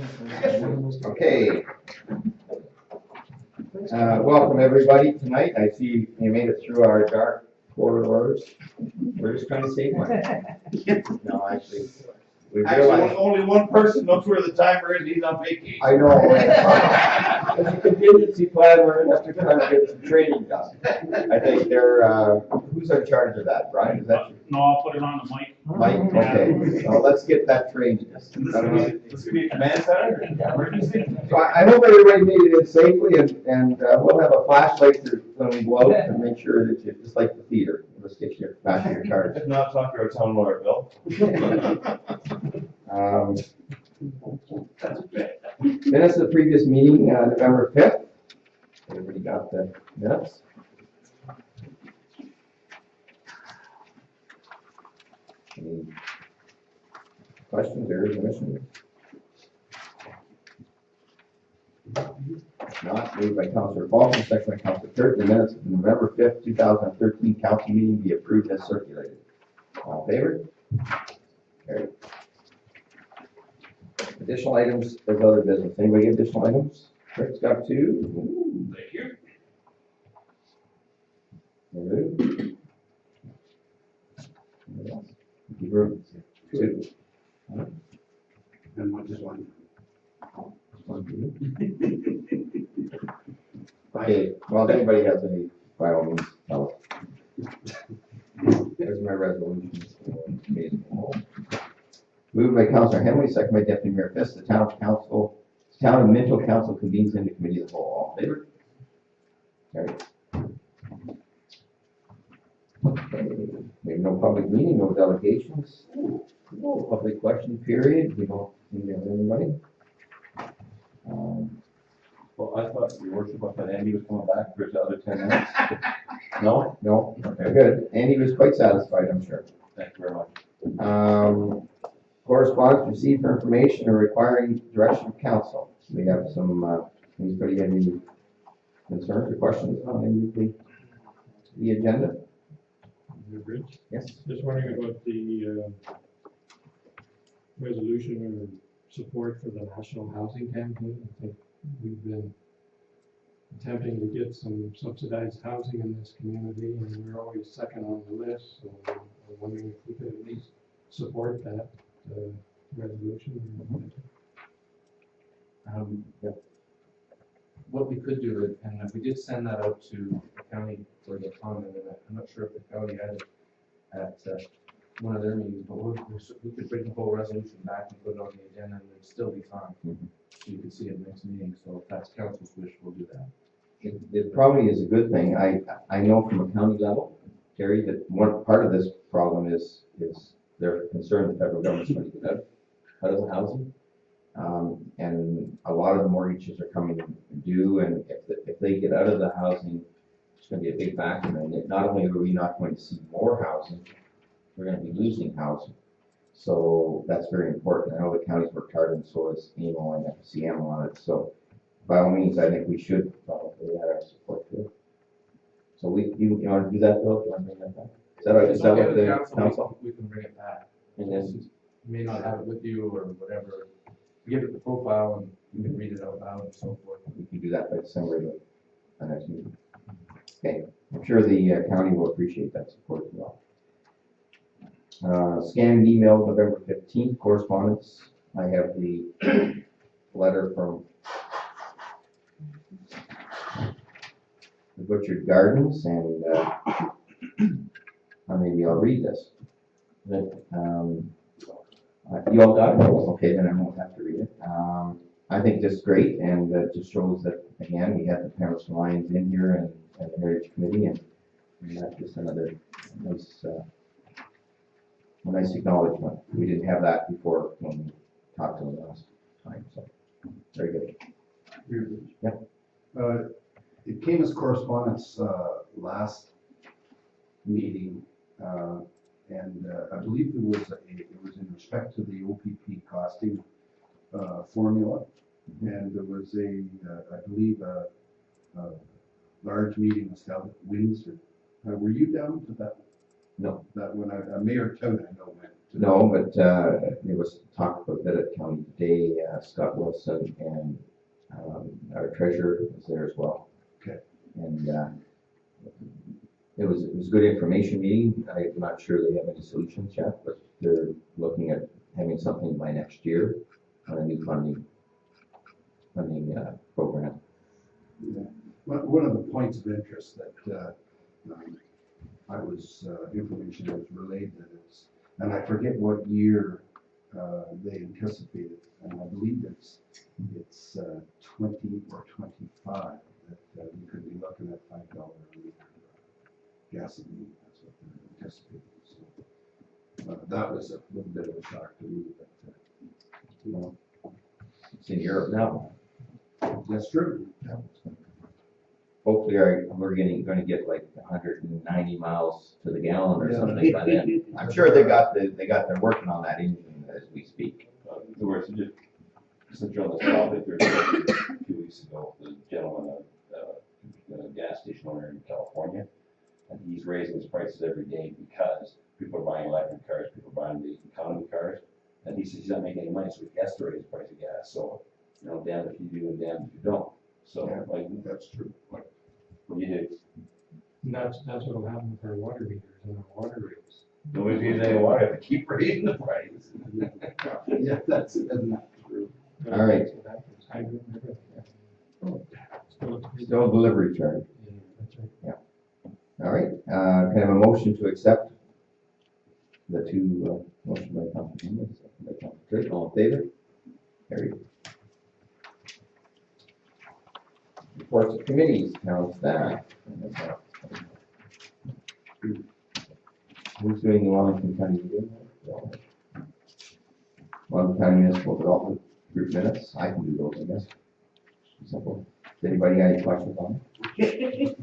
Okay. Welcome everybody tonight. I see you made it through our dark corridors. We're just trying to save money. No, actually, we realize only one person knows where the timer is. He's on vacation. I know. As a contingency plan, we're gonna have to try to get some training done. I think they're, who's in charge of that? Brian, is that you? No, I'll put it on the mic. Mike? Okay. Well, let's get that trained. This is gonna be a command center or emergency? So I hope everybody made it in safely, and we'll have a flashlight when we go out to make sure that you, just like the theater, let's get you back in your cars. If not, talk to our town lawyer, Bill. Minutes of the previous meeting, November 5th. Everybody got the minutes? Any questions or omissions? Not, moved by Councillor Faulkner, second by Councillor Turk, the minutes of the November 5th, 2013 council meeting be approved as circulated. All in favor? Carried. Additional items as other business. Anybody get additional items? Rick's got two. Ooh, thank you. Two. Two. And what is one? Okay, well, if anybody has any, by all means, tell us. There's my resolution. Moved by Councillor Henley, second by Deputy Mayor Fisk, the town of Minto Council convenes into committee of the whole. All in favor? Carried. Okay, we have no public meeting, no delegations, no public question period. We don't need to have anybody. Well, I thought, Your Worship, I thought Andy was coming back for his other 10 minutes. No? No, okay, good. Andy was quite satisfied, I'm sure. Thank you very much. Correspondence received for information or requiring direction of council. We have some, anybody have any concerns or questions on any of the agenda? Rich? Yes. Just wondering about the resolution or support for the national housing campaign. I think we've been attempting to get some subsidized housing in this community, and we're always second on the list. So I'm wondering if we could at least support that resolution. Yep. What we could do, and we did send that out to the county for the comment, and I'm not sure if the county had it at one of their meetings, but we could bring the whole resolution back and put it on the agenda, and it'd still be fine. So you could see it next meeting. So if that's council's wish, we'll do that. It probably is a good thing. I know from a county level, Terry, that one part of this problem is they're concerned the federal government's going to get out of the housing. And a lot of the mortgages are coming due, and if they get out of the housing, it's going to be a big factor. And not only are we not going to see more housing, we're going to be losing housing. So that's very important. I know the county's worked hard, and so is AMO and FCM on it. So by all means, I think we should probably add our support to it. So you want to do that, Bill? Do you want to bring that back? Is that what the council? We can bring it back. And then You may not have it with you or whatever. Give it the profile and you can read it out loud and so forth. we can do that by December, the next meeting. Okay, I'm sure the county will appreciate that support as well. Scanned email November 15th correspondence. I have the letter from the Butchered Gardens, and maybe I'll read this. You all got it? Okay, then I won't have to read it. I think this is great, and it just shows that, again, we have the Parents and Lions in here and the Heritage Committee, and that's just another nice acknowledgement. We didn't have that before when we talked to them last time, so very good. Yep. It came as correspondence last meeting, and I believe it was in respect to the OPP costing formula, and there was I believe a large meeting was held at Windsor. Were you down to that? No. That when Mayor Town, I know, went No, but, there was talk about that at county today, Scott Wilson and, our treasurer was there as well. Okay. And, it was a good information meeting. I'm not sure they have any solutions yet, but they're looking at having something by next year on a new funding program. Yeah. One of the points of interest that information was relayed that it's, and I forget what year they anticipated, and I believe it's 20 or 25 that you could be looking at $5 a liter gasoline. That's what they're anticipating. So that was a little bit of a shock to me, but You know, it's in Europe now. that's true. Hopefully, we're gonna get like 190 miles to the gallon or Yeah. something by then. I'm sure they're working on that engine as we speak. Since you're on this topic, there's a few weeks ago, the gentleman, a gas station owner in California, and he's raising his prices every day because people are buying electric cars, people are buying the economy cars, and he says he's not making any money, so he has to raise the price of gas. So, you know, damn if you do and damn if you don't. So, Yeah. like, That's true. what do you do? And that's what'll happen with our water meters and our water rates. Nobody's using any water, have to keep raising the price. Yeah, that's not true. All right. So that was hydro and everything, yeah. Still delivery charge. Yeah, that's right. All right, can I have a motion to accept the two, motion by Councilor Henry, second by Councilor Trish, all in favor? Carried. Reports of committees, town staff. Who's doing the Wellington County? Wellington County Municipal Development Group minutes, I can do those, I guess. Simple. Does anybody got any questions on it?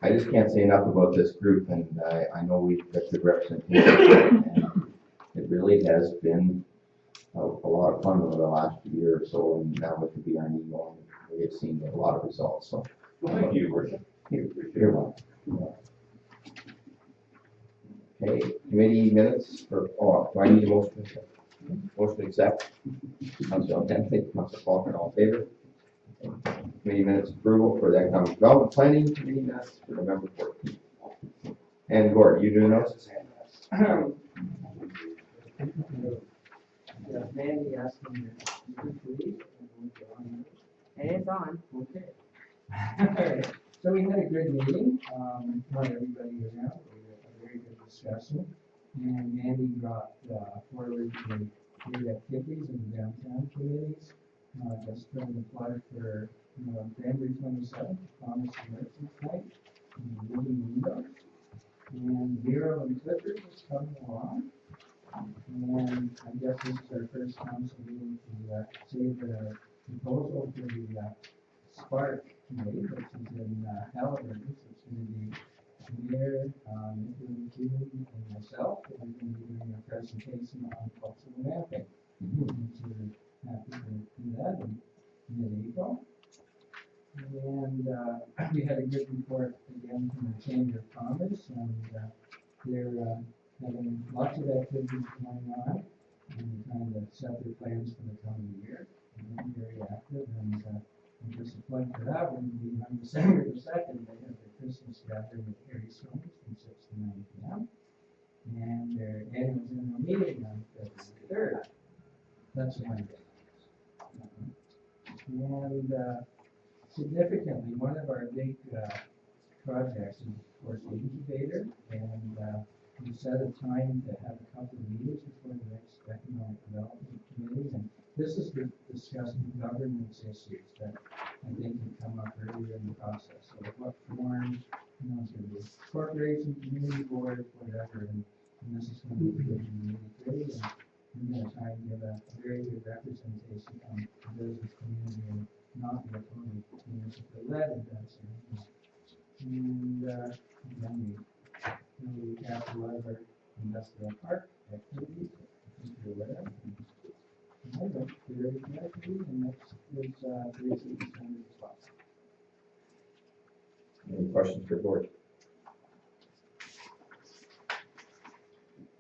I just can't say enough about this group, and I know we've got good representation, and it really has been a lot of fun over the last year or so, and now with the BRE going, we've seen a lot of results, so. Well, thank you, Your Worship. You're welcome. Okay, committee minutes for, do I need a motion to accept? Motion to accept. Councilor Hensley, Councilor Faulkner, all in favor? Committee minutes approval for the Economic Development Planning Committee minutes for November 14th. And Gord, you doing those? Yeah, Mandy asked me to please, and it's on. Okay. Alright, so we had a good meeting, not everybody was out, we had a very good discussion. And Mandy brought forward the three activities in the downtown committees, just from the plug for, January 27th, Promise Merchants Night, and Living Windows. And Bureau and Clifford is coming along. And I guess this is our first council meeting to say the proposal for the Spark Committee, which is in Haliburton. So it's going to be Mayor, Nicholas McKeon, and myself, and we're going to be doing a presentation on cultural mapping. So we're happy to do that in mid-April. And we had a good report again from the Chamber of Commerce, and they're having lots of activities going on and trying to set their plans for the coming year. And they're very active, and just a point for that would be on December the 2nd, they have their Christmas gathering with Harry Swimmers from 6 to 9 p.m. And their annual general meeting on February 3rd. That's Monday. And significantly, one of our big projects is, of course, the incubator, and we set a time to have a couple of meetings before the next economic development committee, and this is to discuss governance issues that I think can come up earlier in the process. So what form, it's going to be corporation, community board, whatever, and this is going to be good and really great, and I'm going to try and give a very good representation on the business community and not be a totally municipal led events. And then we capitalize our industrial park activities, whatever. And I think we're ready for that, and next is 3 December as well. questions for board?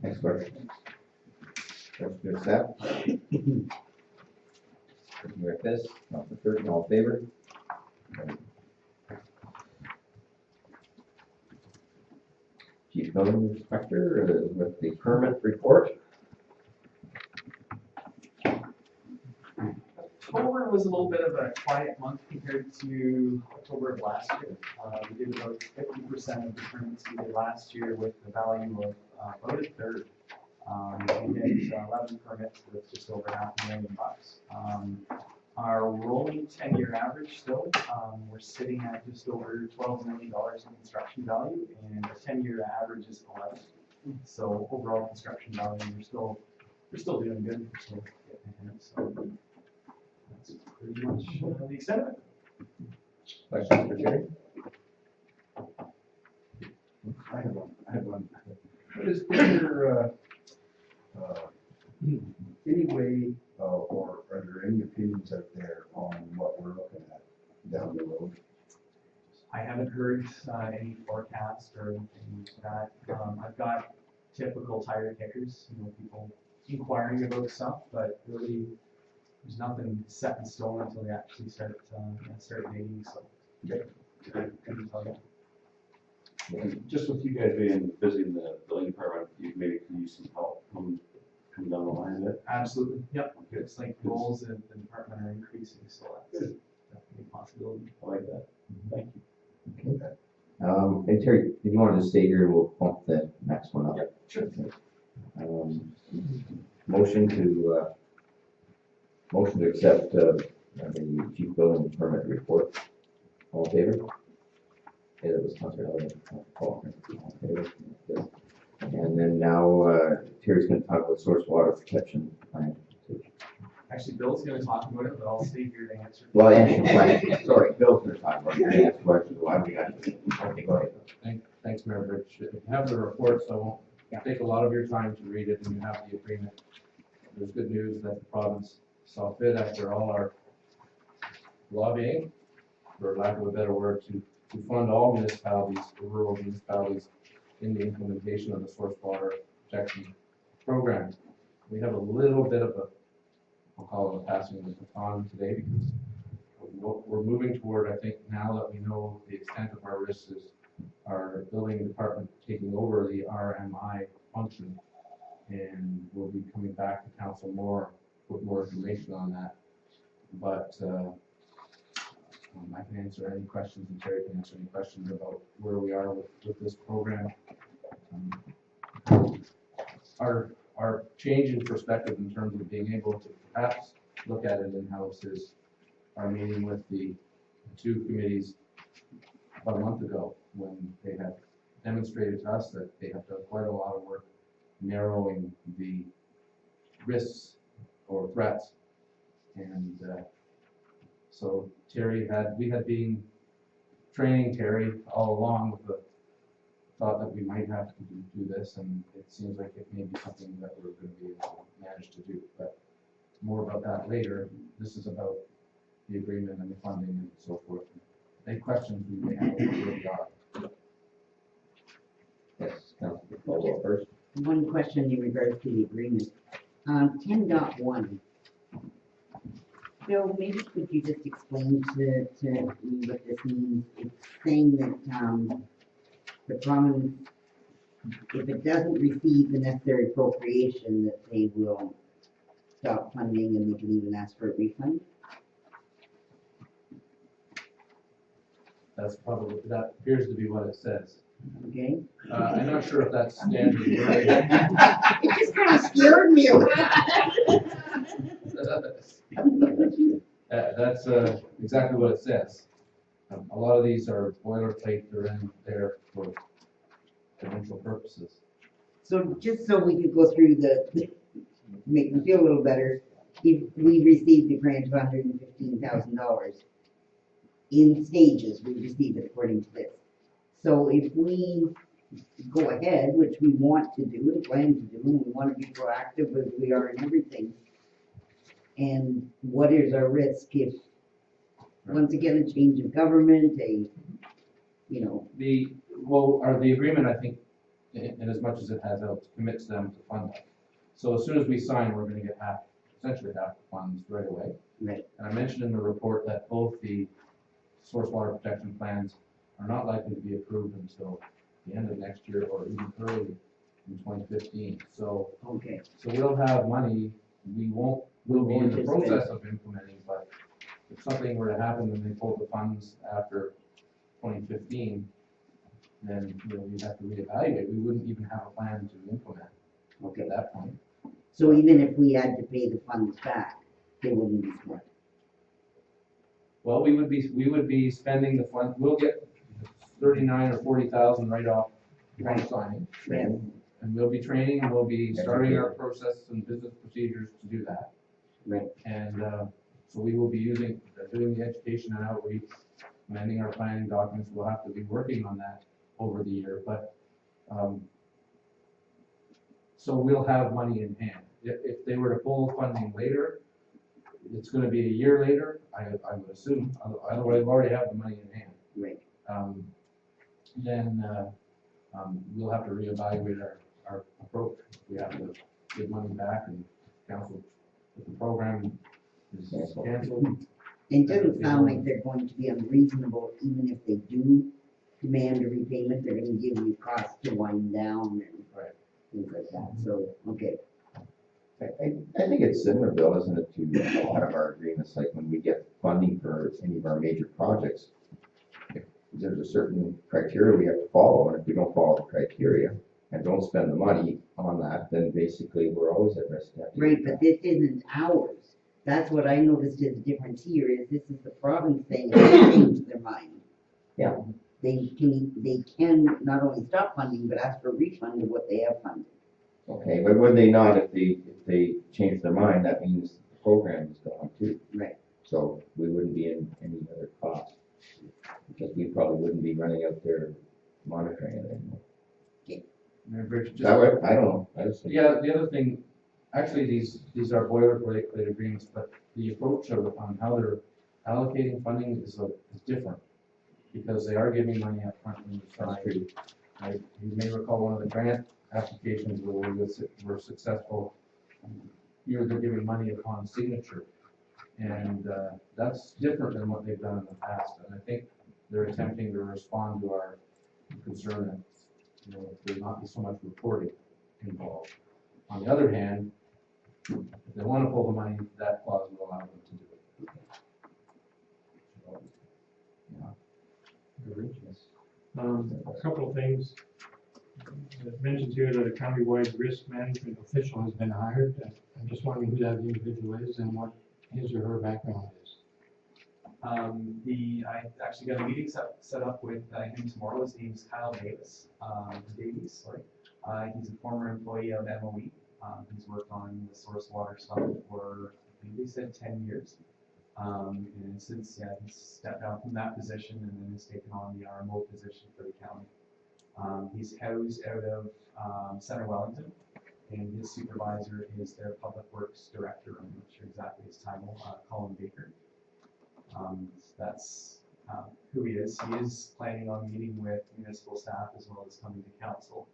Next question. Motion to accept. With this, Councilor Burton, all in favor? Chief Building Inspector with the permit report. October was a little bit of a quiet month compared to October of last year. We did about 50% of the permits we did last year with the value of about a third. We did 11 permits with just over $500,000. Our rolling 10-year average still, we're sitting at just over $12 million in construction value, and the 10-year average is 11. So overall construction value, we're still doing good. We're still getting ahead. So that's pretty much the extent of it. Questions for Terry? I have one. Is there, any way, or are there any opinions out there on what we're looking at down the road? I haven't heard any forecast or anything like that. I've got typical tire kickers, people inquiring about stuff, but really there's nothing set in stone until they actually start dating. So couldn't tell you. And just with you guys being busy in the building department, you maybe could use some help come down the line a bit. Absolutely. Yep. It's like goals in the department are increasing, so that's definitely a possibility. I like that. Thank you. Okay. And Terry, if you want to stay here, we'll bump the next one up. Yep, sure. Motion to accept the chief building permit report. All in favor? Okay, that was Councilor Elliott. All in favor? Good. And then now Terry's going to talk about source water protection plan. Actually, Bill's going to talk about it, but I'll stay here to answer. Well, answer the question. Sorry, Bill's going to talk about it. You're going to answer questions. Why we got to? Okay, go ahead. Thanks, Mayor Rich. You have the report, so I won't take a lot of your time to read it, and you have the agreement. There's good news that the province saw fit after all our lobbying, for lack of a better word, to fund all municipalities, the rural municipalities, in the implementation of the source water protection program. We have a little bit of a, I'll call it a passing of the baton today, because we're moving toward, I think, now that we know the extent of our risks, is our building department taking over the RMI function, and we'll be coming back to council with more information on that. But I can answer any questions, and Terry can answer any questions about where we are with this program. Our change in perspective in terms of being able to perhaps look at it in-house is our meeting with the two committees about a month ago, when they have demonstrated to us that they have done quite a lot of work narrowing the risks or threats. And so we had been training Terry all along with the thought that we might have to do this, and it seems like it may be something that we're going to be able to manage to do. But more about that later. This is about the agreement and the funding and so forth. Any questions we may have where we are? Yes, Councilor Caldwell first. One question in regards to the agreement. 10.1. Bill, maybe could you just explain to me what this means? It's saying that the province, if it doesn't receive the necessary appropriation, that they will stop funding, and they can even ask for a refund. That appears to be what it says. Okay. I'm not sure if that's standard wording. It just kind of scared me. That's exactly what it says. A lot of these are boilerplate. They're in there for provincial purposes. So just so we could go through make me feel a little better, if we received a grant of $115,000 in stages, we received it according to this. So if we go ahead, which we want to do and plan to do, and we want to be proactive as we are in everything, and what is our risk if, once again, a change of government, you know, The agreement, I think, in as much as it has out, commits them to fund that. So as soon as we sign, we're gonna get essentially half the funds right away. right, And I mentioned in the report that both the source water protection plans are not likely to be approved until the end of next year or even early in 2015. So okay, we'll have money, we'll be in the We won't process of implementing, but if something were to happen and they pull the funds after 2015, then, we'd have to reevaluate. We wouldn't even have a plan to implement okay. at that point. So even if we had to pay the funds back, they wouldn't be spent. Well, we would be spending the fund, we'll get 39 or 40,000 right off grant signing. Yes, And we'll be training, and we'll be starting our process and business procedures to do that. right, And, so we will be doing the education and outreach, amending our planning documents. We'll have to be working on that over the year, but, so we'll have money in hand. If they were to pull funding later, it's gonna be a year later, I would assume, otherwise we'll already have the money in hand. right. Then, we'll have to reevaluate our approach. We have to give money back and cancel, if the program is canceled. It doesn't sound like they're going to be unreasonable, even if they do demand a repayment, they're gonna give you costs to wind down and Right. things like that, so, okay, I think it's similar, Bill, isn't it, to a lot of our agreements, like when we get funding for any of our major projects. If there's a certain criteria we have to follow, and if we don't follow the criteria and don't spend the money on that, then basically we're always at risk. right, but this isn't ours. That's what I noticed is the difference here, is this is the province saying if they change their mind. Yeah. They can not only stop funding, but ask for a refund of what they have funded. Okay, but would they not, if they change their mind, that means the program is gone too. Right. So we wouldn't be in any other cost, because we probably wouldn't be running out there monitoring it anymore. Remember, Is that right? I don't know. I just. Yeah, the other thing, actually, these are boilerplate agreements, but the approach on how they're allocating funding is different. Because they are giving money up front when you sign. You may recall one of the grant applications where we were successful. They're giving money upon signature. And that's different than what they've done in the past. And I think they're attempting to respond to our concern that, there not be so much reporting involved. On the other hand, if they want to pull the money, that clause will allow them to do it. So, A couple of things. It mentions here that a countywide risk management official has been hired. I'm just wondering who that individual is and what his or her background is. I actually got a meeting set up with him tomorrow. His name's Kyle Davis, Davies, sorry. He's a former employee of MOE. He's worked on the source water stuff for, I think they said 10 years. And since, he's stepped down from that position and then has taken on the RMO position for the county. He's housed out of Center Wellington, and his supervisor is their public works director. I'm not sure exactly his title, Colin Baker. That's who he is. He is planning on meeting with municipal staff as well as coming to council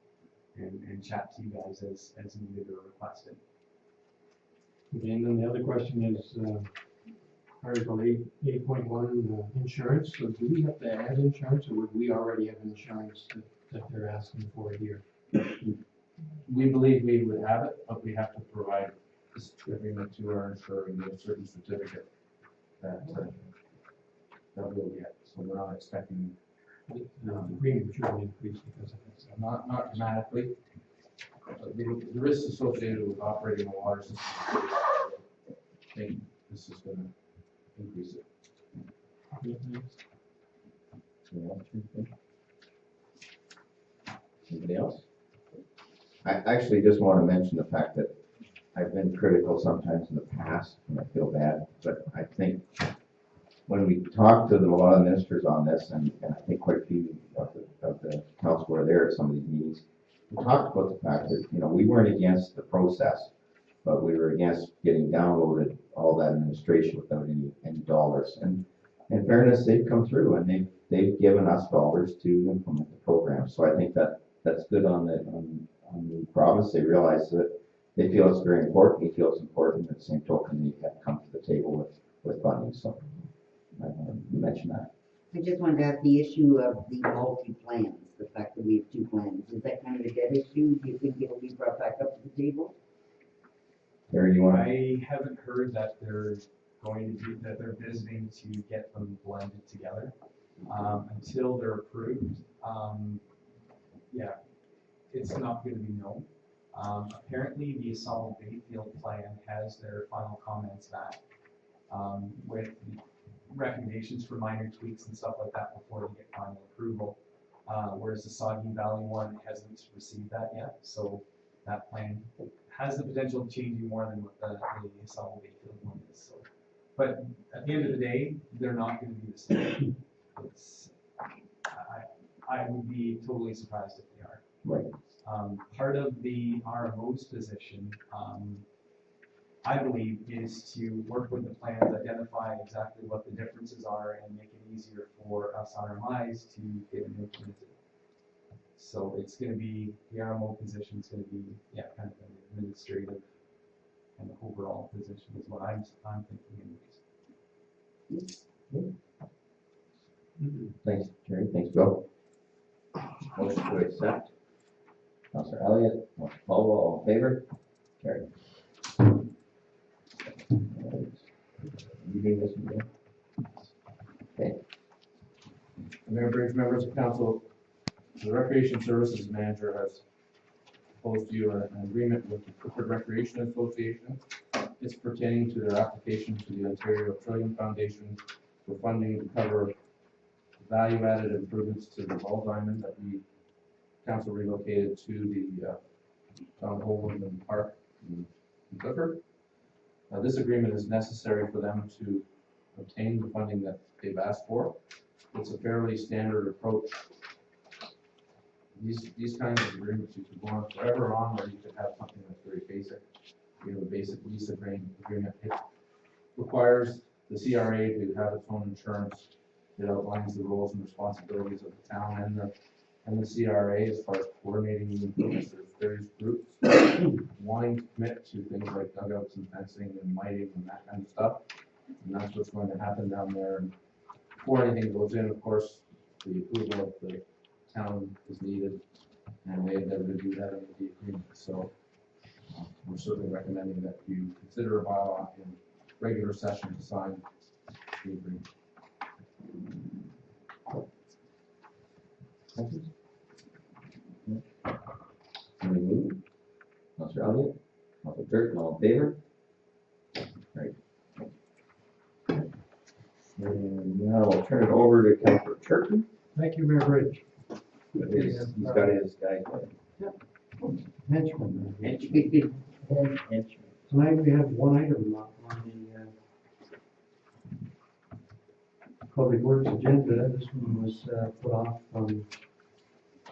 and chat to you guys as needed or requested. Okay, and then the other question is, Article 8.1, insurance. So do we have to add insurance, or would we already have insurance that they're asking for here? We believe we would have it, but we have to provide this agreement to our insurer and get a certain certificate that we'll get. So we're not expecting, The agreement should increase because of this. not dramatically. The risks associated with operating a water system, I think this is going to increase it. Anybody else? I actually just want to mention the fact that I've been critical sometimes in the past, and I feel bad, but I think when we talked to a lot of ministers on this, and I think quite a few of the council were there at some of these meetings, we talked about the fact that, we weren't against the process, but we were against getting downloaded all that administration without any dollars. And in fairness, they've come through and they've given us dollars to implement the program. So I think that's good on the province. They realize that they feel it's very important. He feels important. At the same token, they have come to the table with funding. So I want to mention that. I just wanted to add the issue of the multi-plans, the fact that we have two plans. Is that kind of a dead issue? Do you think it'll be brought back up to the table? Terry, you want to? I haven't heard that they're visiting to get them blended together, until they're approved. Yeah, it's not gonna be known. Apparently the Assault Bayfield plan has their final comments back, with recommendations for minor tweaks and stuff like that before they get final approval. Whereas the Soggy Valley one hasn't received that yet, so that plan has the potential of changing more than what the Assault Bayfield one is, so. But at the end of the day, they're not gonna be the same. I would be totally surprised if they are. Right. Part of the RMO's position, I believe, is to work with the plans, identify exactly what the differences are, and make it easier for us RMIs to get it implemented. So it's gonna be, the RMO position is gonna be, yeah, kind of an administrative and overall position is what I'm thinking anyways. Thanks, Terry. Thanks, Bill. Motion to accept. Councillor Elliott, Councillor Caldwell, all in favor? Carried. You doing this one, Bill? Okay. Mayor Bridge, members of council, the Recreation Services Manager has proposed to you an agreement with the Crooked Recreation Association. It's pertaining to their application to the Ontario Trillium Foundation for funding to cover value-added improvements to the ball diamond that we council relocated to the John Holden Park in Clifford. This agreement is necessary for them to obtain the funding that they've asked for. It's a fairly standard approach. These kinds of agreements you could go on forever on, or you could have something that's very basic. You know, the basic lease agreement. It requires the CRA to have its own insurance. It outlines the roles and responsibilities of the town and the CRA as far as coordinating the improvements. There's various groups wanting to commit to things like dugouts and fencing and lighting and that kind of stuff. And that's what's going to happen down there. And before anything goes in, of course, the approval of the town is needed, and they endeavor to do that under the agreement. So we're certainly recommending that you consider a bylaw in regular session to sign the agreement. Somebody move? Councillor Elliott, Councillor Turk, all in favor? Right. And now I'll turn it over to Councillor Turkey. Thank you, Mayor Bridge. He's got his guy. Henchman. Henchman. Tonight we have one item on the Public Works agenda. This one was put off 2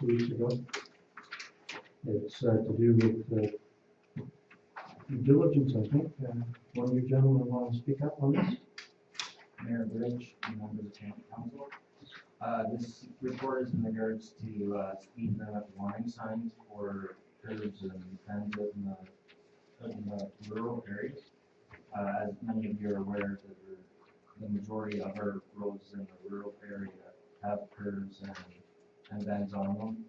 weeks ago. It's to do with due diligence, I think. One of you gentlemen want to speak up on this? Mayor Bridge and members of county council. This report is in regards to speed limit warning signs for curbs and bends in the rural areas. As many of you are aware, that the majority of our roads in the rural area have curbs and bends on them.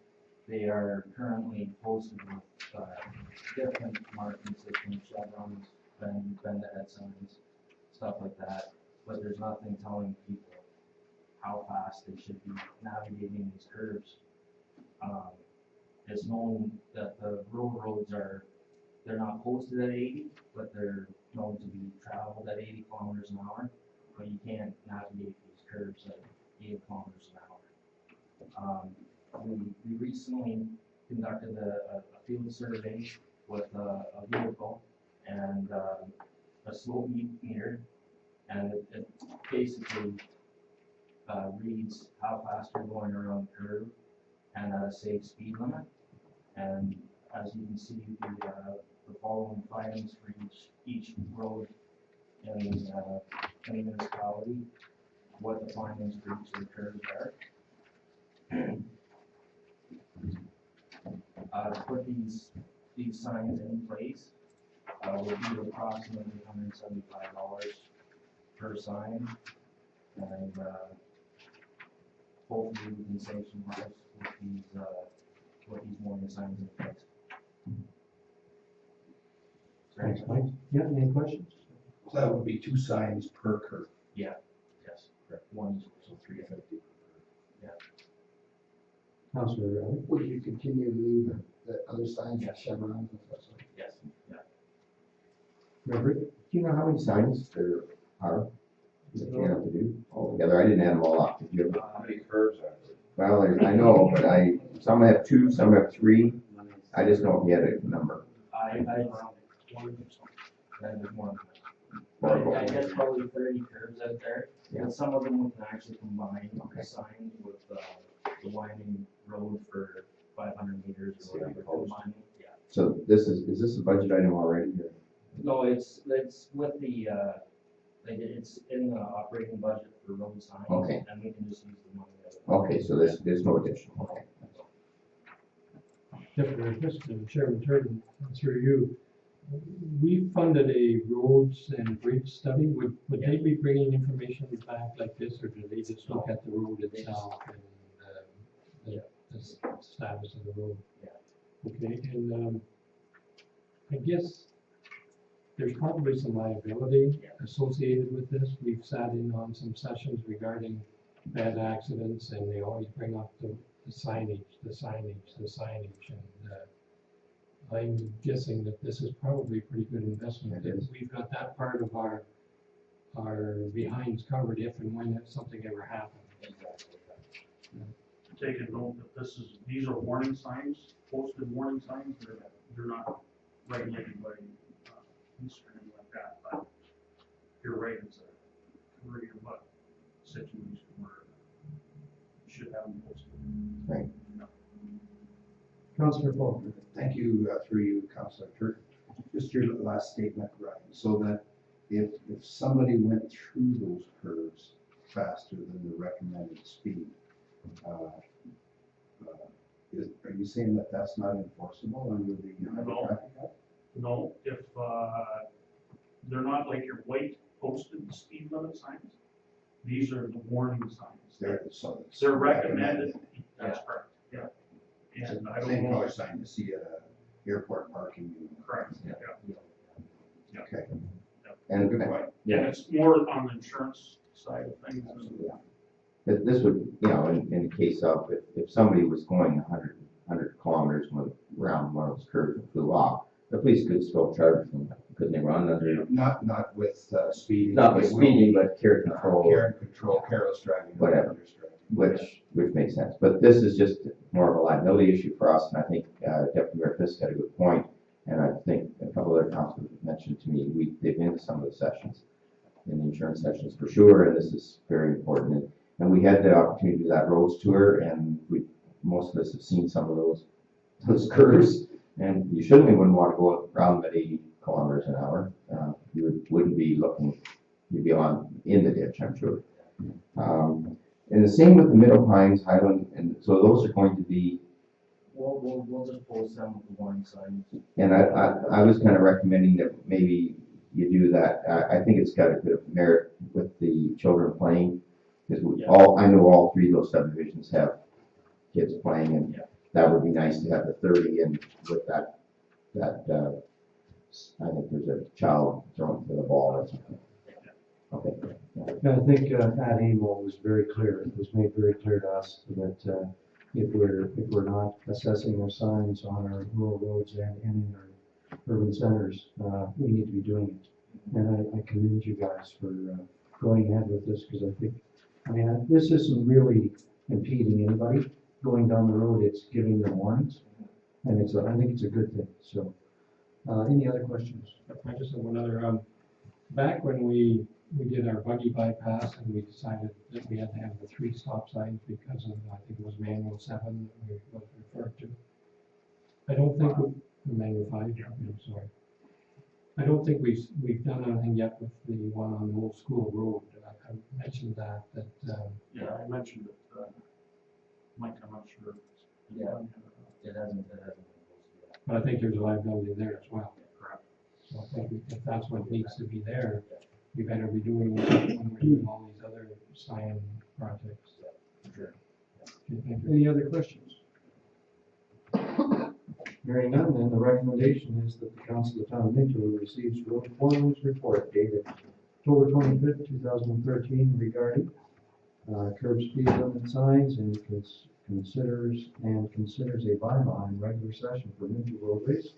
They are currently posted with different marking systems, chevrons, bend ahead signs, stuff like that. But there's nothing telling people how fast they should be navigating these curves. It's known that the rural roads they're not posted at 80, but they're known to be traveled at 80 kilometers an hour. But you can't navigate these curves at 80 kilometers an hour. We recently conducted a field survey with a vehicle and a slope meter, and it basically reads how fast you're going around the curve and at a safe speed limit. And as you can see, the following findings for each road in the municipality. what the winding streets or curves are. To put these signs in place, will be approximately $175 per sign. And, hopefully we can save some lives with these warning signs in place. Thanks, Mike. Yeah, any questions? So that would be 2 signs per curve. Yes, correct. One, so 350. Councillor Riley? Would you continue to leave the other signs Yes. chevrons? Yes, Robert? Do you know how many signs there are that you have to do altogether? I didn't add them all up. Did you? How many curves are there? Well, I know, but some have 2, some have 3. I just know if you had a number. I that is one. Or I guess probably 30 curves out there. Yeah. And some of them we can actually combine Okay. the signs with the winding road for 500 meters See, or whatever. post. Combining. Yeah. So is this a budget item already? Or? No, it's with the, like it's in the operating budget for road signs. Okay. And we can just use the money. Out of it. Okay, so there's no additional. Okay. Definitely, Mr. Chairman Turton, through you. We funded a roads and bridge study. Would they be bringing information back like this, or do they just look at the road itself and the status of the road? Yeah. Okay, and I guess there's probably some liability associated with this. We've sat in on some sessions regarding bad accidents, and they always bring up the signage. And I'm guessing that this is probably a pretty good investment. It is. We've got that part of our behinds covered if and when something ever happened. Exactly. Take a note that these are warning signs, posted warning signs, they're not regulated by, Instagram like that, but you're right, it's a career butt situation where you should have them posted. Right. Councillor Paul. Thank you, through you, Councillor Turk. Just your last statement, Ryan, so that if somebody went through those curves faster than the recommended speed, are you saying that that's not enforceable under the No. traffic act? No, if, they're not like your white posted speed limit signs, these are the warning signs. They're recommended, that's correct, yeah. And I don't Same know. color sign you see at airport parking. Correct, yeah. Okay. And Good point. And it's more on the insurance side of things. this would, in the case of if somebody was going 100 kilometers around one of those curves and flew off, the police could still charge them. Couldn't they run under? Not with speeding. Not with It will speeding, be, but care control. Care and control, careless driving. Whatever. dangerous driving. Which makes sense. But this is just more of a liability issue for us, and I think Deputy Mayor Fisk had a good point, and I think a couple other councilors mentioned to me, they've been to some of the sessions, in the insurance sessions for sure, and this is very important. And we had the opportunity to do that roads tour, and most of us have seen some of those curves, and you certainly wouldn't want to go around at 80 kilometers an hour. You wouldn't be looking, you'd be in the ditch, I'm sure. And the same with the Middle Pines, Highland, and so those are going to be. We'll just post them with the warning signs. And I was kind of recommending that maybe you do that. I think it's got a bit of merit with the children playing, because I know all 3 of those subdivisions have kids playing, and that would be nice to have the 30 and with that I think there's a child throwing to the ball or something. Okay. I think at AMO was very clear. It was made very clear to us that if we're not assessing our signs on our rural roads and in our urban centers, we need to be doing it. And I commend you guys for going ahead with this, because I mean, this isn't really impeding anybody going down the road. It's giving them warnings, and I think it's a good thing. So, any other questions? I just have one other, back when we did our buggy bypass and we decided that we had to have the 3 stop signs because of, I think it was manual 7 that was referred to. I don't think manual 5, I'm sorry. I don't think we've done anything yet with the one on the old school road. mentioned that, Yeah, I mentioned it, Mike, I'm not sure. Yeah. It hasn't been posted yet. but I think there's a liability there as well. Correct. So I think if that's what needs to be there, we better be doing it when we're doing all these other sign projects. Sure. Okay, thank you. Any other questions? Hearing none, then the recommendation is that the council of the town of Minto receives road foreman's report dated October 25th, 2013 regarding curb speed limit signs and considers a bylaw in regular session for Minto roadways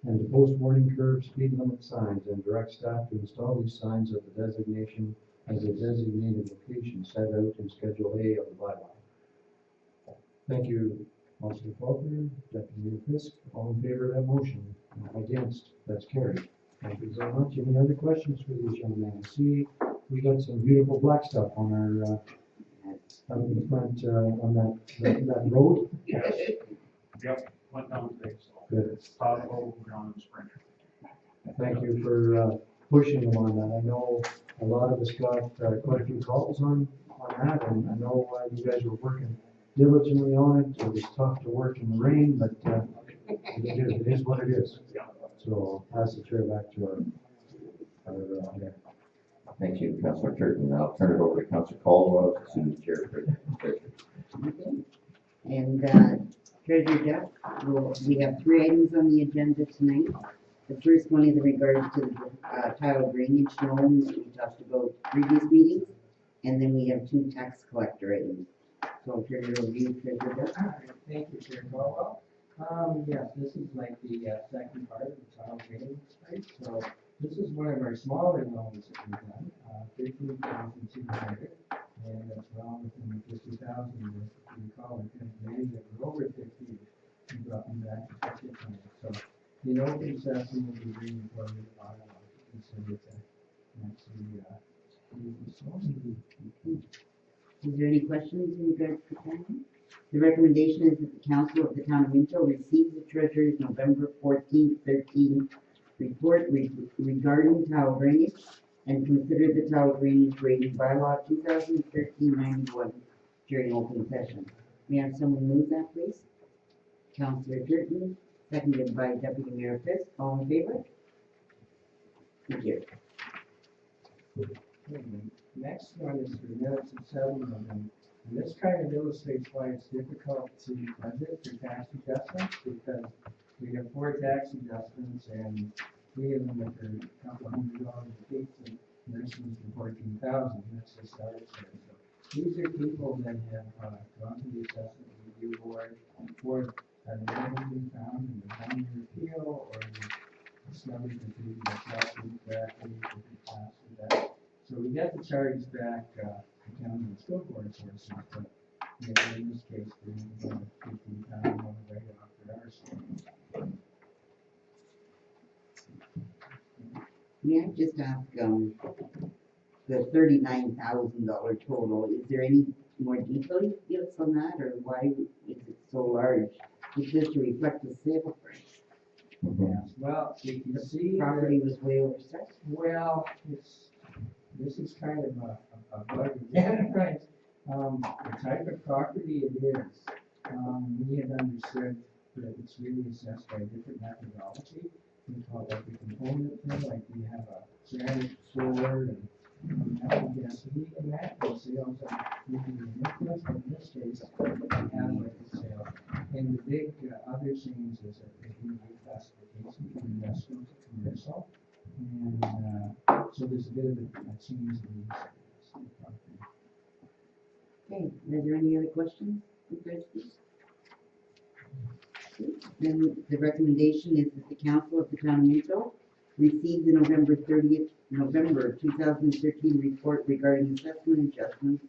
and to post warning curb speed limit signs and direct staff to install these signs at the designation as a designated location set out in Schedule A of the bylaw. Thank you, Councilor Faulkner, Deputy Mayor Fisk. All in favor of that motion? Against? That's carried. Thank you very much. Any other questions for these young men? See, we got some beautiful black stuff on our, out in the front, on that road. Yep, went down today, so. Good. It's topical, ground and spring. Thank you for pushing them on that. I know a lot of us got quite a few calls on that, and I know you guys were working diligently on it. It was tough to work in the rain, but it is what it is. So pass the chair back to our mayor. Thank you, Councilor Turton. I'll turn it over to Councilor Caldwell to assume the chair for Okay. And Treasurer Jeff, we have 3 items on the agenda tonight. The first one is in regards to the tile drainage loan that we talked about previous meetings. And then we have 2 tax collector items. So I'll turn it over to you, Treasurer Jeff. All right, thank you, Chair Caldwell. Yes, this is like the second part of the tile drainage, right? So this is one of our smaller loans that we've done, 13,200, and that's well within the 50,000. If you recall, we kind of made that we're over 50, we brought them back to 50,000. So the open session will be bringing forward the bylaw to consider to actually Is there any questions in regards to that? The recommendation is that the council of the town of Minto receive the treasurer's November 14th, 13 report regarding tile drainage and consider the tile drainage rating bylaw 2013-91 during open session. May I have someone move that, please? Councilor Turton, seconded by Deputy Mayor Fisk. All in favor? Thank you. Next one is for minutes of settlement, and this kind of illustrates why it's difficult to budget for tax adjustments, because we have 4 tax adjustments, and 3 of them are for a couple $100 apiece, and this one's for 14,000, that's just how it's there. So these are people that have gone to the assessment review board for never been found in the county appeal, or discovered that the assessment correctly, if it passed with that. So we get the charges back, the county and school board sources, but in this case, we're going to 15,000 on the way off for our side. May I just ask, the $39,000 total, is there any more detail you can give us on that, or why is it so large? It's just to reflect the sale price. Yes, well, you can see Property that, was way overset. well, this is kind of a bug again, right? The type of property it is, we had understood that it's really assessed by a different methodology. We call it like a component thing, like we have a ceramic floor and metal density in that, and sales are moving in interest, in this case, we have like a sale. And the big other change is a reclassification from industrial to commercial. And so there's a bit of a change in the property. Okay, are there any other questions? Then the recommendation is that the council of the town of Minto receive the November 2013 report regarding assessment adjustments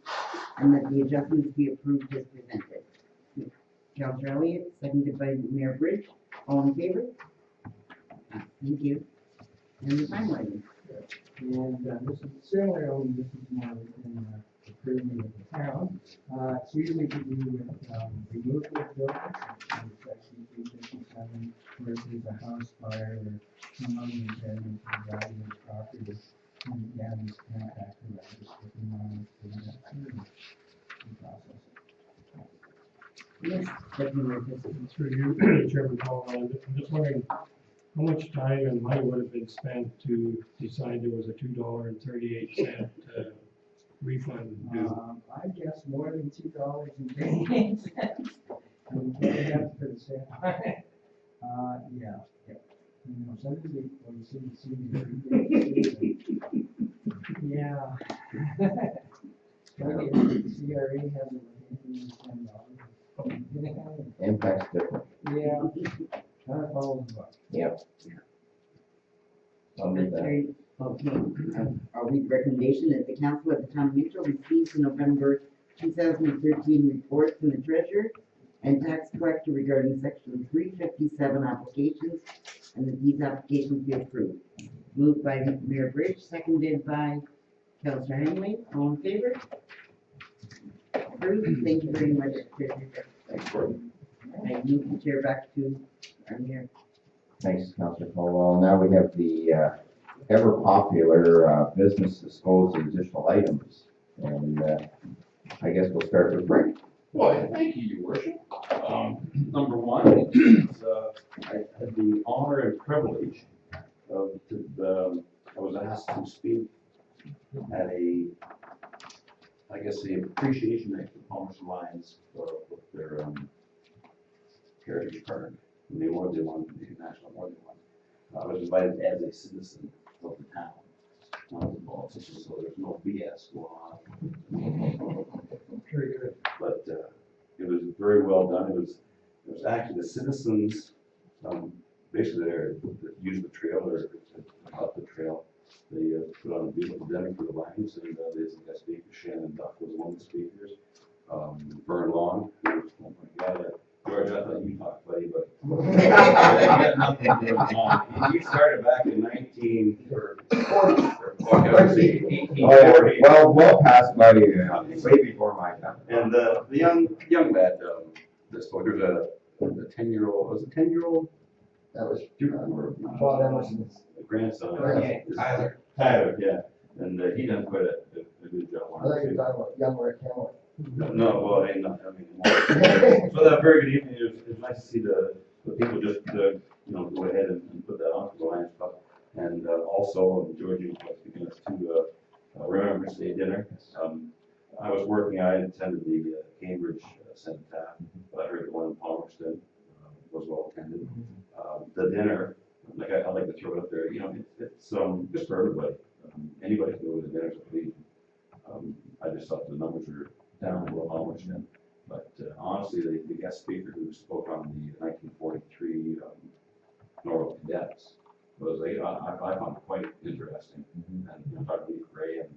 and that the adjustments be approved as presented. Councilor Elliott, seconded by Mayor Bridge. All in favor? Thank you. And the final item. And this is similar, only this is more within the purview of the town. It's usually to do with removal of buildings, it's section 357, versus a house fire or some other impairment to the value of the property. Yeah, these contract providers working on the process. Yes, definitely. Through you, Chairman Paul, I'm just wondering, how much time and money would have been spent to decide there was a $2.38 refund due? I guess more than $2.38. And we paid up for the sale. Yeah. You know, some of the, when you see yeah. CRA hasn't anything to $10. Impact's different. Yeah. Kind of follows the buck. Yep. I'll move that. Okay, I'll read the recommendation that the council at the town of Minto receives the November 2013 report from the treasurer and tax collector regarding section 357 applications, and that these applications be approved. Moved by Mayor Bridge, seconded by Councillor Henley. All in favor? Approved. Thank you very much, treasurer. Thanks, Gordon. I move the chair back to our mayor. Thanks, Councillor Caldwell. Now we have the ever popular business disclosed additional items. And I guess we'll start with Frank. Well, thank you, Your Worship. Number one, is, I had the honor and privilege of, I was asked to speak at I guess the appreciation night for Palmer's Lions for their heritage park. And the award they won, the national award they won. I was invited as a citizen of the town. Not as a politician, so there's no BS going on. Very good. But it was very well done. It was actually the citizens, basically there that used the trail or up the trail. They put on a beautiful dinner for the Lions, and there's a speaker. Shannon Duff was one of the speakers. Vern Long, who was, oh my God, George, I thought you talked, buddy, but I got nothing to do with Long. He started back in 1840. Well past my, way before my time. And the young lad, the soldiers had a 10-year-old, was it 10-year-old? That was Bob Emerson's grandson. Tyler, yeah. And he done quite a good job on it. talking about young Rick Hamlet. No, well, ain't not, I mean, so that very good evening, it was nice to see the people just, you know, go ahead and put that on for the Lions Club. And also, Georgie was speaking us to Remembrance Day dinner. I was working, I attended the Cambridge Cenotaph, but I heard the one in Palmerston was well attended. The dinner, like I like to throw it up there, you know, it's just for everybody. Anybody can go to the dinner, please. I just thought the numbers were down below Palmerston. But honestly, the guest speaker who spoke on the 1943 Norwell Cadets was, I found it quite interesting. And you know, Dr. Lee Gray, and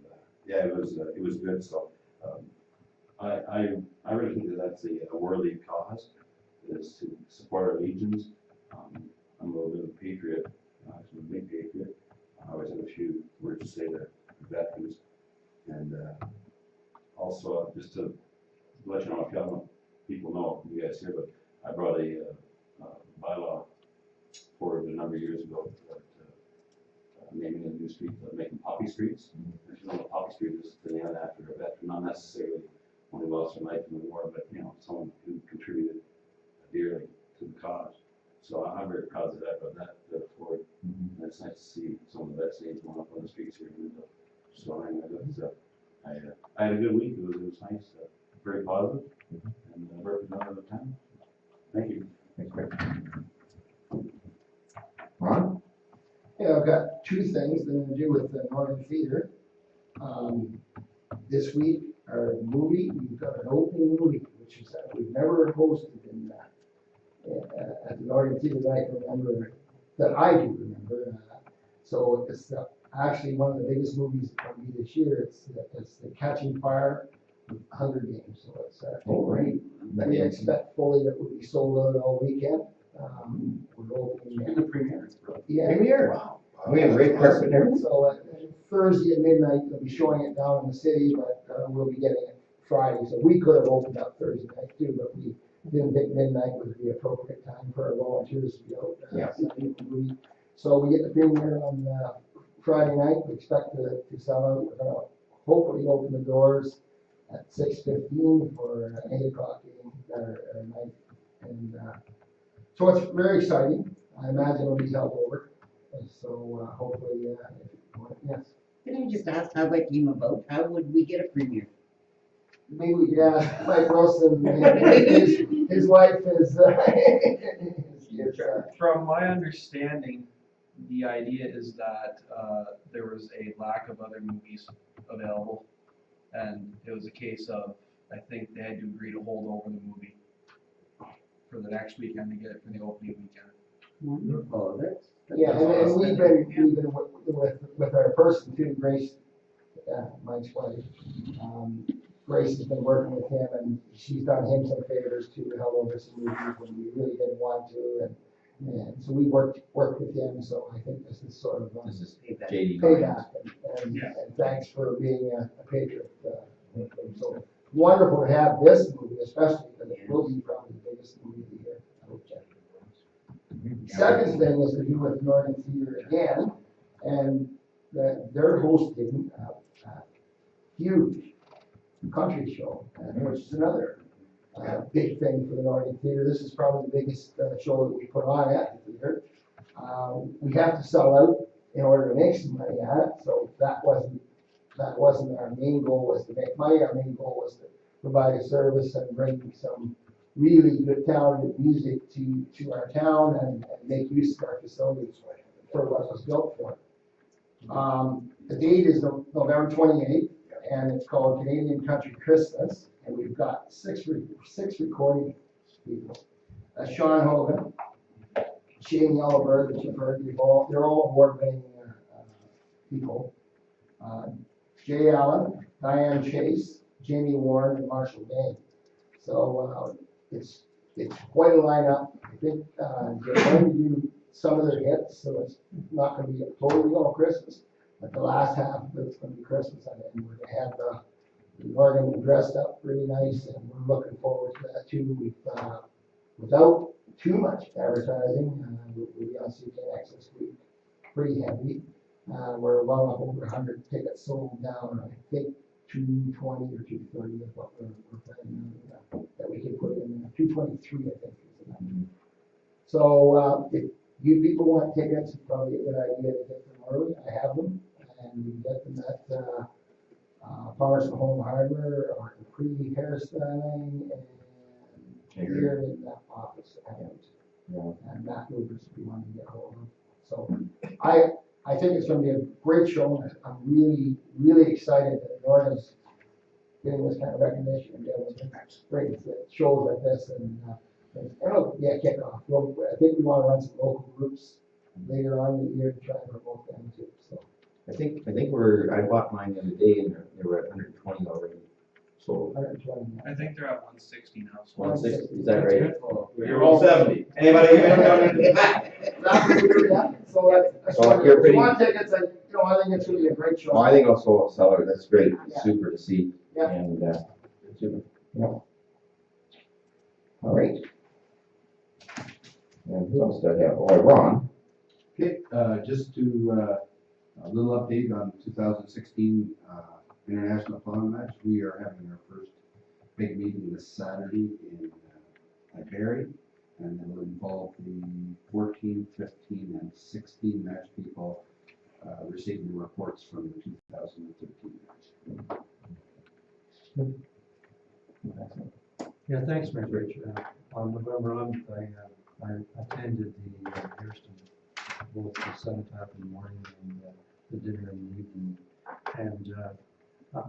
yeah, it was good. So I really think that that's a worthy cause, is to support our legions. I'm a little bit of a patriot. I'm a big patriot. I always have a few words to say to veterans. And also, just to let you know, if people know, you guys here, but I brought a bylaw forward a number of years ago, naming a new street, making Poppy Streets. If you know what Poppy Street is, to name it after a veteran, not necessarily one who lost their life in the war, but you know, someone who contributed dearly to the cause. So I'm very proud of that, but that forward. And it's nice to see some of the best names going up on the streets here in Minto. So I had a good week. It was nice, very positive, and representative of the town. Thank you. Thanks, Frank. Ron? Yeah, I've got two things that have to do with the Northern Theater. This week, our movie, we've got an opening movie, which is that we've never hosted in at the Northern Theater that I can remember, that I do remember. So it's actually one of the biggest movies that will be this year. It's the Catching Fire with Hunger Games. So it's Great. we expect fully that will be sold out all weekend. We're opening In the premiere. Premier? Wow. We have great press and everything. So Thursday at midnight, they'll be showing it down in the city, but we'll be getting it Friday. So we could have opened up Thursday night too, but we didn't think midnight was the appropriate time for our volunteers to be out. Yeah. So we get the premiere on Friday night, we expect to sell out. We're gonna hopefully open the doors at 6:15 for an 8 o'clock game night. And so it's very exciting. I imagine it'll be held over. And so hopefully, yes. Can I just ask how that came about? How would we get a premier? Maybe we could ask Mike Wilson, his wife is, From my understanding, the idea is that there was a lack of other movies available. And it was a case of, I think they had to agree to hold over the movie for the next weekend to get it for the opening weekend. Wonderful, that's. yeah, and we've been with our person too, Grace, Mike's wife. Grace has been working with him and she's done him some favors too, held over some movies when we really didn't want to. And so we worked with him, so I think this is sort of This is JD. payback. And thanks for being a patriot. So wonderful to have this movie, especially because it will be probably the biggest movie of the year. I hope that. Second thing is to do with Northern Theater again, and they're hosting a huge country show, which is another big thing for the Northern Theater. This is probably the biggest show that we put on at the theater. We have to sell out in order to make some money at it, so that wasn't our main goal, was to make money. Our main goal was to provide a service and bring some really good talented music to our town and make use of our facilities for what it was built for. The date is November 28th, and it's called Canadian Country Christmas, and we've got six recording people. Sean Hogan, Shane Yellowbird, which you've heard, they're all award-winning people. Jay Allen, Diane Chase, Jamie Warren, and Marshall Bain. So it's quite a lineup. I think they're going to do some of their hits, so it's not going to be a totally all Christmas. But the last half of it's going to be Christmas, and we're going to have the organ dressed up really nice, and we're looking forward to that too. We've without too much advertising, we'll be on CKX this week, pretty heavy. We're well up over 100 tickets sold down. I think 220 or 230 is what we're planning on that we can put in there. 223, I think, is the number. So if you people want tickets, it's probably a good idea to get them early. I have them, and you can get them at Farmers Home Hardware or the pre-hairstyling and here in that office and Matt Lucas if you want to get hold of them. So I think it's going to be a great show. I'm really, really excited that Norton's getting this kind of recognition and getting great shows like this. And it'll be a kickoff. I think we want to run some local groups later on in the year to try and promote them too. So I think I bought mine the other day and they were at 120 already. So 120. I think they're at 160 now. So 160, is that right? You're all 70. Anybody? So if you want tickets, I think it's going to be a great show. Well, I think I'll sell it. That's great. Yeah. Super to see. Yeah. And super. Yeah. All right. And who else do I have? Oh, Ron. Okay, just to, a little update on 2016 International Plowing Match. We are having our first big meeting this Saturday in Barrie, and it will involve the 14, 15, and 16 match people receiving reports from the 2013 match. Yeah, thanks, Mayor Rich. On November 11th, I attended the Hairston, both the cenotaph in the morning and the dinner in the evening. And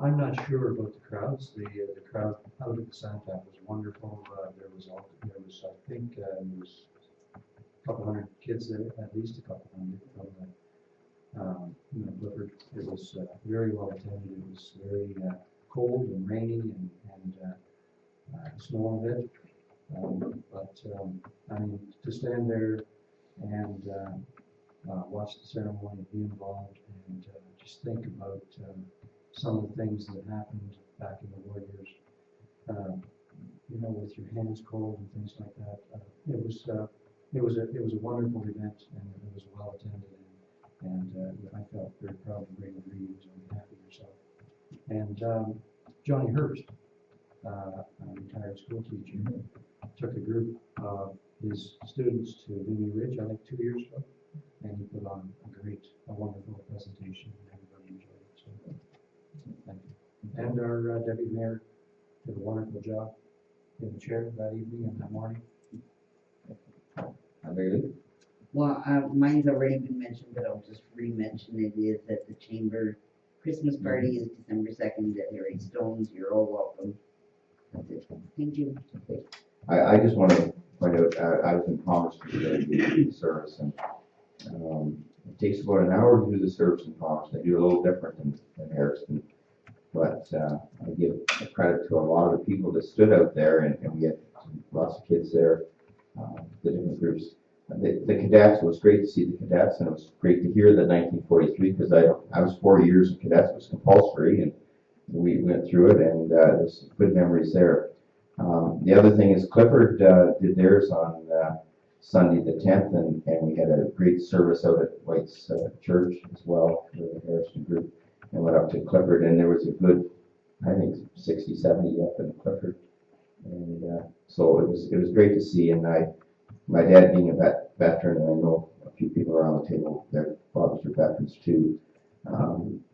I'm not sure about the crowds. The crowd out at the cenotaph was wonderful. There was I think there was a couple hundred kids there, at least a couple hundred from Clifford. It was very well attended. It was very cold and rainy and snowing a bit. But I mean, to stand there and watch the ceremony, be involved, and just think about some of the things that happened back in the war years, with your hands cold and things like that. It was a wonderful event, and it was well attended. And I felt very proud to bring the greetings on behalf of yourself. And Johnny Hurst, a retired school teacher, took a group of his students to Vimy Ridge, I think 2 years ago, and he put on a wonderful presentation, and everybody enjoyed it. So, thank you. And our deputy mayor did a wonderful job in the chair that evening and that morning. Very. Well, mine's already been mentioned, but I'll just re-mention it, is that the chamber Christmas party is December 2nd at Harry Stone's. You're all welcome. That's it. Thank you. I just want to point out, I was in Palmerston today doing the service, and it takes about an hour to do the service in Palmerston. They do a little different than Harrison, but I give credit to a lot of the people that stood out there, and we had lots of kids there, the different groups. The cadets, it was great to see the cadets, and it was great to hear that 1943, because I was 4 years in cadets, it was compulsory, and we went through it, and there's good memories there. The other thing is Clifford did theirs on Sunday the 10th, and we had a great service out at White's Church as well, for the Harrison group, and went up to Clifford, and there was a good, I think, 60, 70 up in Clifford, and so it was great to see. And my dad being a veteran, and I know a few people around the table, their fathers are veterans too,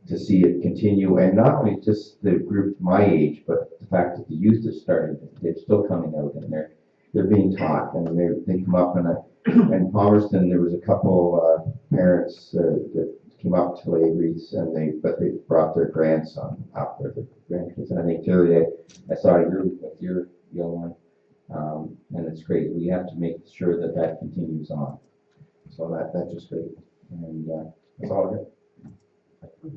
to see it continue, and not only just the group my age, but the fact that the youth is starting, they're still coming out, and they're being taught, and they come up, and in Palmerston there was a couple parents that came up to lay wreaths, and they brought their grandson up, or their grandkids, and I think Terry, I saw you with your young one. And it's great. We have to make sure that continues on. So that's just great. And that's all I have.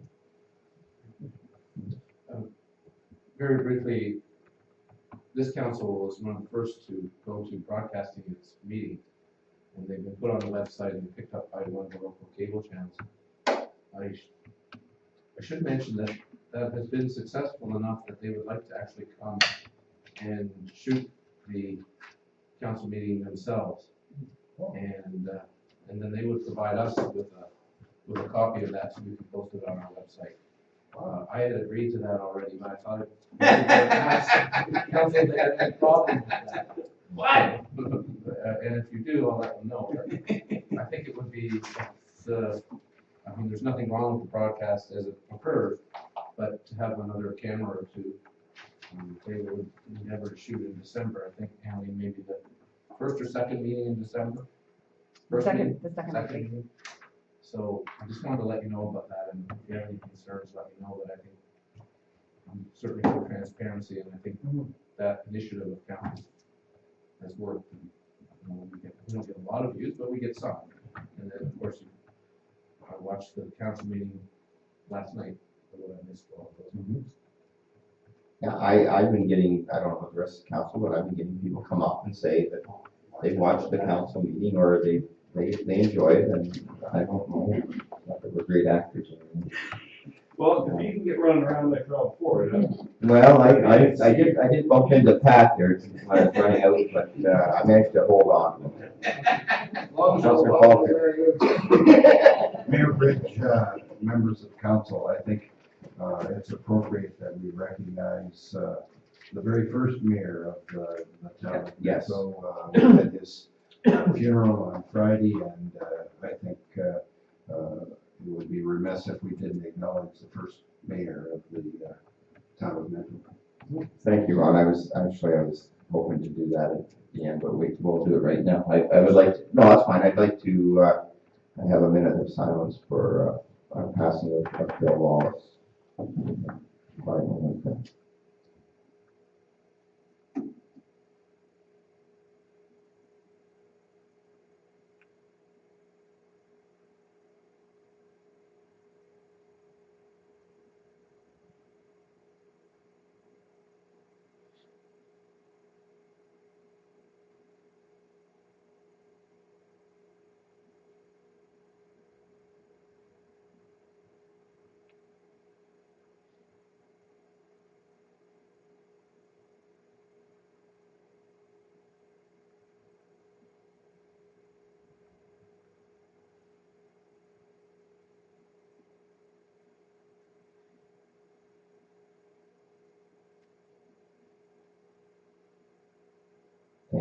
Very briefly, this council was one of the first to go to broadcasting its meetings, and they've been put on the website and picked up by one of the local cable channels. I should mention that has been successful enough that they would like to actually come and shoot the council meeting themselves, and then they would provide us with a copy of that so we can post it on our website. I had agreed to that already, but I thought it council if they had any problems with that. Why? And if you do, I'll let them know. But I think it would be I mean, there's nothing wrong with the broadcast as it occurs, but to have another camera or two. They would endeavor to shoot in December. I think, Annie, maybe the first or second meeting in December? The second meeting. So I just wanted to let you know about that, and if you have any concerns, let me know. But I think I'm certainly for transparency, and I think that initiative of county has worked. And, we don't get a lot of views, but we get some. And then, of course, I watched the council meeting last night, for what I missed all those meetings. Yeah, I've been getting, I don't know about the rest of the council, but I've been getting people come up and say that they've watched the council meeting, or they enjoy it, and I don't know, not that we're great actors. Well, if you can get running around like Rob Ford. Well, I did bump into Pat there when I was running out, but I managed to hold on. Councilor Falconer. Mayor Bridge, members of council, I think it's appropriate that we recognize the very first mayor of the town. Yes. So at his funeral on Friday, and I think it would be remiss if we didn't acknowledge the first mayor of the town of Minto. Thank you, Ron. I was hoping to do that at the end, but we'll do it right now. I would like to, no, that's fine. I'd like to have a minute of silence for passing of Bill Wallace.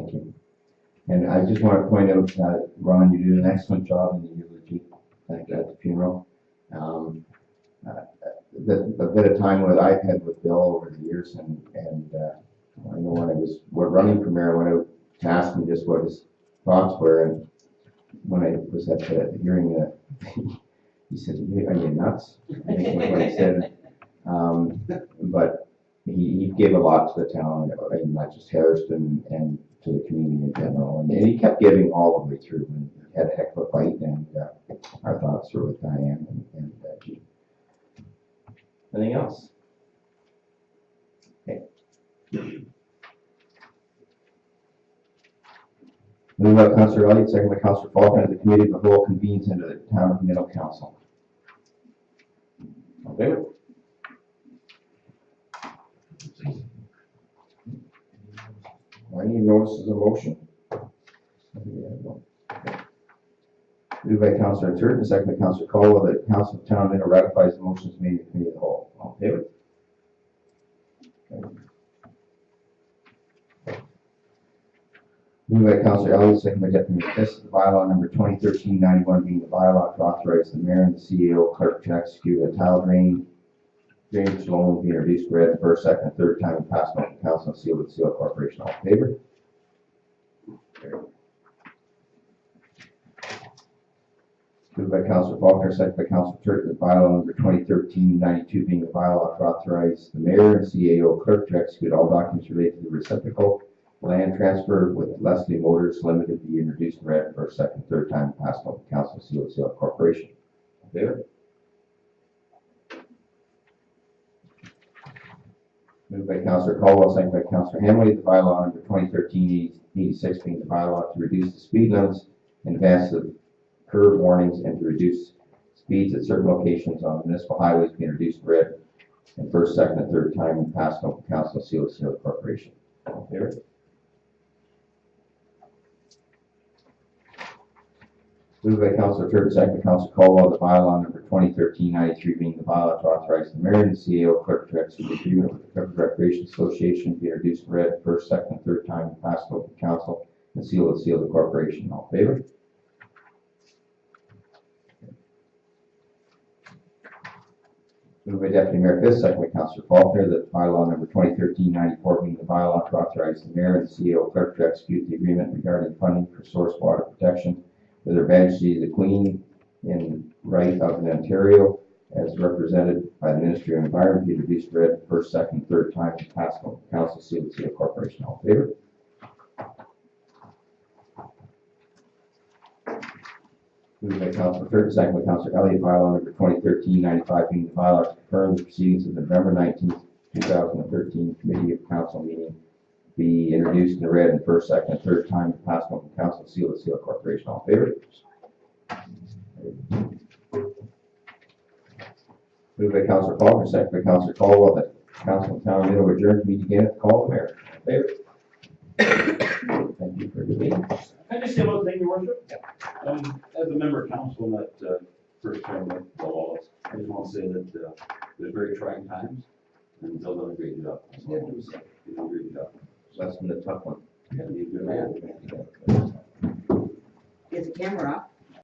Thank you. And I just want to point out, Ron, you did an excellent job in the eulogy at the funeral. The bit of time that I've had with Bill over the years, and I know when we're running for mayor, I went out to ask him just what his thoughts were, and when I was at the hearing, he said, "Are you nuts?" I think was what he said. But he gave a lot to the town, and not just Harrison, and to the community in general, and he kept giving all the way through, and he had a heck of a fight, and our thoughts were with Diane and Jean. Anything else? Okay. Moved by Councillor Elliott, second by Councillor Faulkner, the committee of the whole convenes into the town of Minto Council. All in favor? I need notices of motion. Moved by Councillor Turton, second by Councillor Caldwell, that the Council of Town of Minto ratifies the motions made in the committee of the whole. All in favor? Okay. Moved by Councillor Elliott, second by Deputy Mayor Fisk, the bylaw number 2013-91 being the bylaw to authorize the mayor and the CEO clerk to execute a tile drainage loan be introduced, read first, second, and third time and passed on to council and sealed with Seal Corporation. All in favor? Moved by Councillor Faulkner, second by Councillor Turton, the bylaw number 2013-92 being the bylaw to authorize the mayor and CAO clerk to execute all documents related to the reciprocal land transfer with Leslie Motors Limited be introduced and read first, second, third time and passed on to council and sealed with Seal Corporation. All in favor? Moved by Councillor Caldwell, second by Councillor Hamley, the bylaw number 2013-86 being the bylaw to reduce the speed limits in advance of curve warnings and to reduce speeds at certain locations on municipal highways be introduced and read and first, second, and third time and passed on to council and sealed with Seal Corporation. All in favor? Moved by Councillor Turton, second by Councillor Caldwell, the bylaw number 2013-93 being the bylaw to authorize the mayor and the CEO clerk to execute an agreement with the Clifford Recreation Association be introduced and read first, second, and third time and passed on to council and sealed with Seal of the Corporation. All in favor? Moved by Deputy Mayor Fisk, second by Councillor Faulkner, that bylaw number 2013-94 being the bylaw to authorize the mayor and the CEO clerk to execute the agreement regarding funding for source water protection with Her Majesty the Queen in right of Ontario as represented by the Ministry of Environment be introduced, read first, second, third time and passed on to council, sealed with Seal Corporation. All in favor? Moved by Councillor Turton, second by Councillor Elliott, bylaw number 2013-95 being the bylaw to confirm the proceedings of the November 19th, 2013 Committee of Council meeting be introduced and read in first, second, and third time and passed on to council, sealed with Seal Corporation. All in favor? Moved by Councillor Faulkner, second by Councillor Caldwell, that council of Town of Minto adjourned to meet again at the call of the mayor. All in favor? Thank you for your meeting. Can I just say one thing, Your Worship? As a member of council in that first term with the laws, I just want to say that there's very trying times, and Bill done a great job. He did a great job. Less than the tough one. You gotta be a good man. Is the camera off?